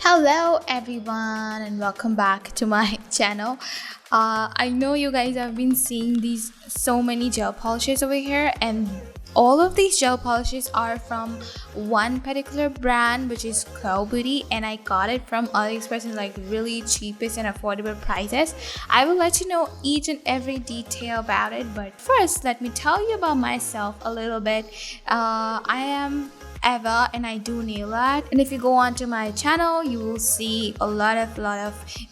Hello everyone and welcome back to my channel. I know you guys have been seeing these so many gel polishes over here, and all of these gel polishes are from one particular brand, which is Cloud Beauty, and I got it from AliExpress in like really cheapest and affordable prices. I will let you know each and every detail about it, but first let me tell you about myself a little bit. I am Eva and I do nail art, and if you go onto my channel you will see a lot of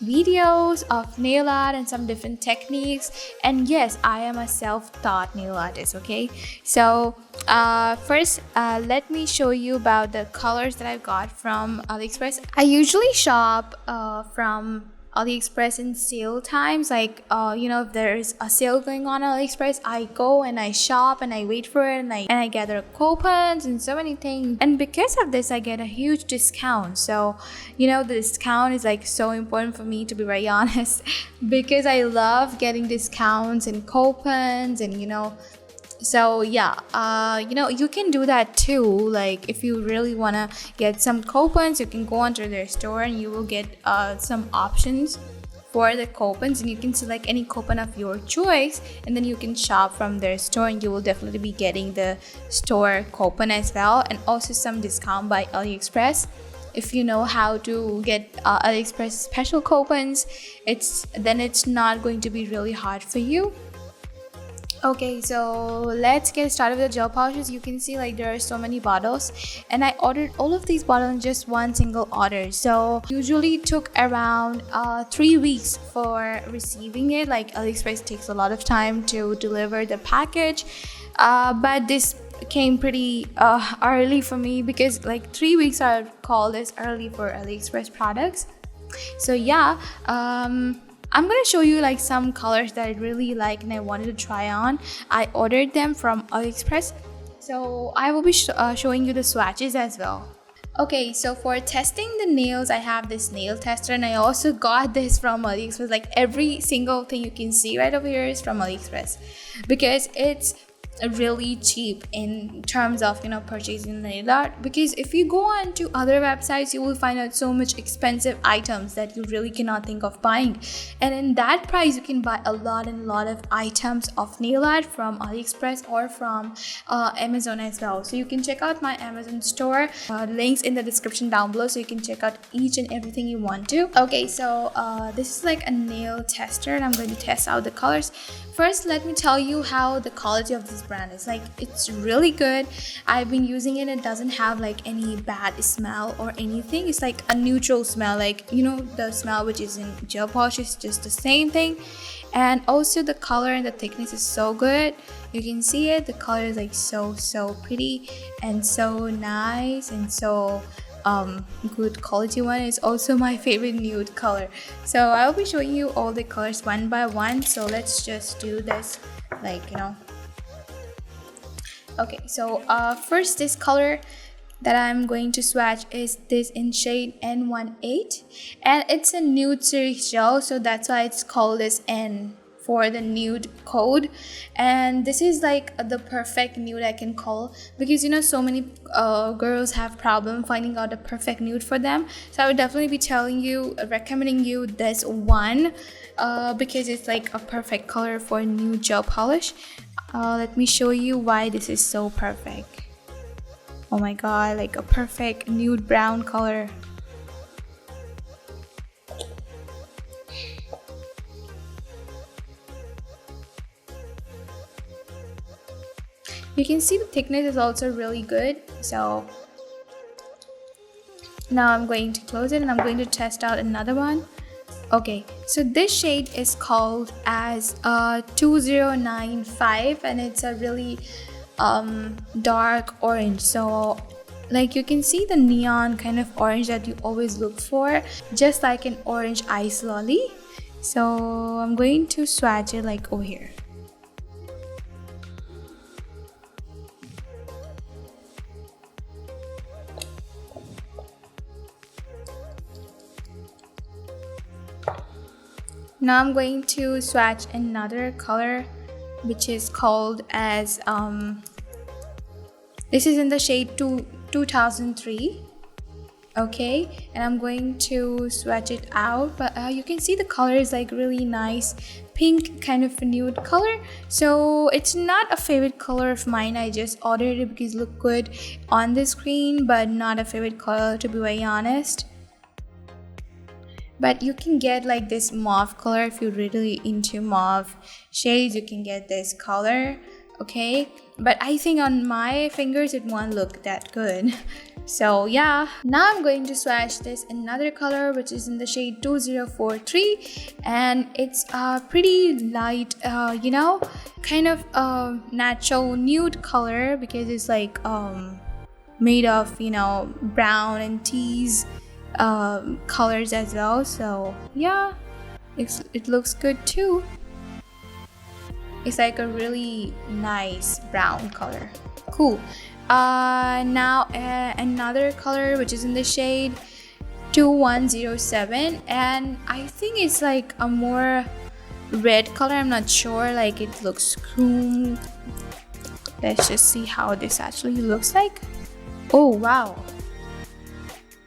videos of nail art and some different techniques. And yes, I am a self-taught nail artist. Okay, so first let me show you about the colors that I've got from AliExpress. I usually shop from AliExpress in sale times, like if there's a sale going on AliExpress, I go and I shop and I wait for it, and I gather coupons and so many things, and because of this I get a huge discount. So the discount is like so important for me, to be very honest, because I love getting discounts and coupons, and so yeah, you can do that too. Like if you really want to get some coupons, you can go onto their store and you will get some options for the coupons, and you can select any coupon of your choice, and then you can shop from their store, and you will definitely be getting the store coupon as well, and also some discount by AliExpress. If you know how to get AliExpress special coupons, it's not going to be really hard for you. Okay, so let's get started with the gel polishes. You can see like there are so many bottles, and I ordered all of these bottles in just one single order. So usually took around 3 weeks for receiving it. Like AliExpress takes a lot of time to deliver the package, but this came pretty early for me, because like 3 weeks are called as early for AliExpress products. So yeah, I'm gonna show you like some colors that I really like and I wanted to try on. I ordered them from AliExpress, so I will be showing you the swatches as well. Okay, so for testing the nails, I have this nail tester, and I also got this from AliExpress. Like every single thing you can see right over here is from AliExpress, because it's really cheap in terms of purchasing nail art. Because if you go on to other websites, you will find out so much expensive items that you really cannot think of buying, and in that price you can buy a lot of items of nail art from AliExpress or from Amazon as well. So you can check out my Amazon store, links in the description down below, so you can check out each and everything you want to. Okay, so this is like a nail tester, and I'm going to test out the colors. First, let me tell you how the quality of this brand is. Like it's really good. I've been using it. It doesn't have like any bad smell or anything. It's like a neutral smell, like the smell which is in gel polish is just the same thing. And also the color and the thickness is so good. You can see it. The color is like so pretty and so nice and so good quality one. Is also my favorite nude color. So I'll be showing you all the colors one by one, so let's just do this okay. So first, this color that I'm going to swatch is this in shade N18, and it's a nude series gel, so that's why it's called as N for the nude code. And this is like the perfect nude I can call, because so many girls have problem finding out the perfect nude for them. So I would definitely be recommending you this one, because it's like a perfect color for nude gel polish. Let me show you why this is so perfect. Oh my god, like a perfect nude brown color. You can see the thickness is also really good. So now I'm going to close it and I'm going to test out another one. Okay, so this shade is called as 2095, and it's a really dark orange. So like you can see the neon kind of orange that you always look for, just like an orange ice lolly. So I'm going to swatch it like over here. Now I'm going to swatch another color, which is called as this is in the shade 2003. Okay, and I'm going to swatch it out, but you can see the color is like really nice pink, kind of a nude color. So it's not a favorite color of mine. I just ordered it because it looked good on the screen, but not a favorite color, to be very honest. But you can get like this mauve color. If you're really into mauve shades, you can get this color. Okay, but I think on my fingers it won't look that good. So yeah, now I'm going to swatch this another color, which is in the shade 2043, and it's a pretty light, you know, kind of natural nude color, because it's like made of, you know, brown and teas colors as well. So yeah, it looks good too. It's like a really nice brown color. Cool. Now another color, which is in the shade 2107, and I think it's like a more red color. I'm not sure, like it looks chrome. Let's just see how this actually looks like. Oh wow,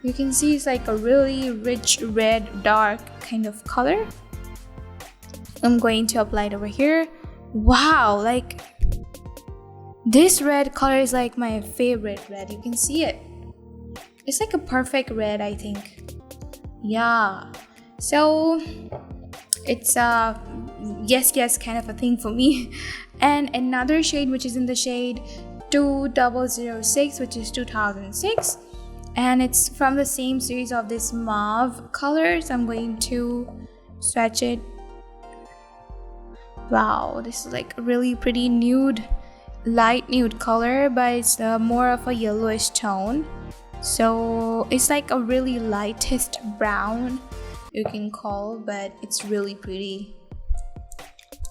you can see it's like a really rich red dark kind of color. I'm going to apply it over here. Wow, like this red color is like my favorite red. You can see it. It's like a perfect red, I think. Yeah. So it's a yes kind of a thing for me. And another shade, which is in the shade 2006, which is 2006. And it's from the same series of this mauve colors. I'm going to swatch it. Wow, this is like a really pretty nude, light nude color, but it's more of a yellowish tone. So it's like a really lightest brown, you can call, but it's really pretty,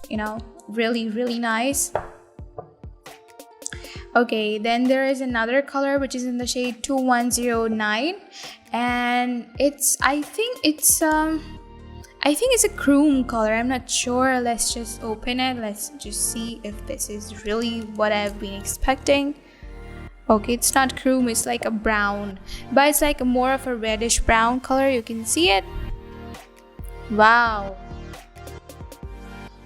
you know, really nice. Okay, then there is another color, which is in the shade 2109, and I think it's a chrome color. I'm not sure. Let's just open it. Let's just see if this is really what I've been expecting. Okay, it's not chrome, it's like a brown, but it's like more of a reddish brown color. You can see it. Wow,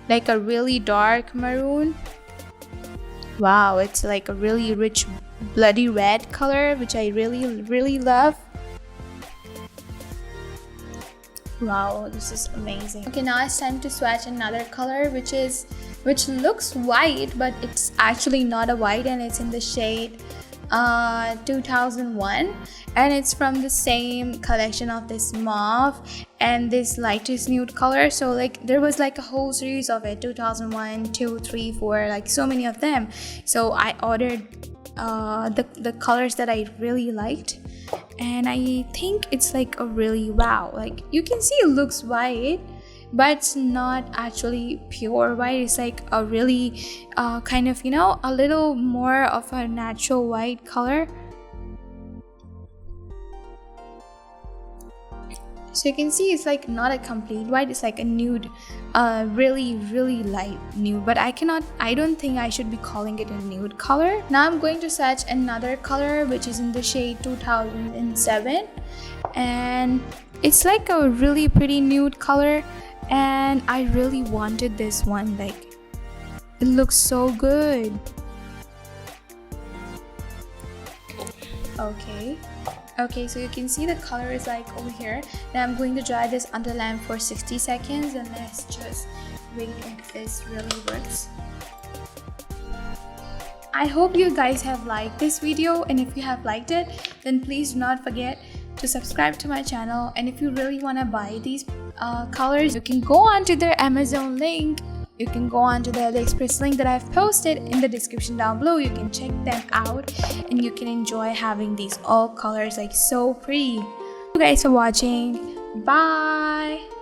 like a really dark maroon. Wow, it's like a really rich bloody red color, which I really love. Wow, this is amazing. Okay, now it's time to swatch another color, which looks white, but it's actually not a white, and it's in the shade 2001, and it's from the same collection of this mauve and this lightest nude color. So like there was like a whole series of it, 2001, 2, 3, 4, like so many of them. So I ordered the colors that I really liked, and I think it's like a really wow. Like you can see it looks white, but it's not actually pure white. It's like a really kind of, you know, a little more of a natural white color. So you can see it's like not a complete white, it's like a nude, really light nude, but I don't think I should be calling it a nude color. Now I'm going to swatch another color, which is in the shade 2007, and it's like a really pretty nude color, and I really wanted this one. Like it looks so good. Okay, so you can see the color is like over here. Now I'm going to dry this under lamp for 60 seconds, and let's just wait if this really works. I hope you guys have liked this video, and if you have liked it, then please do not forget to subscribe to my channel. And if you really want to buy these colors, you can go on to their Amazon link. You can go on to the AliExpress link that I've posted in the description down below. You can check them out, and you can enjoy having these all colors, like so pretty. Thank you guys for watching. Bye.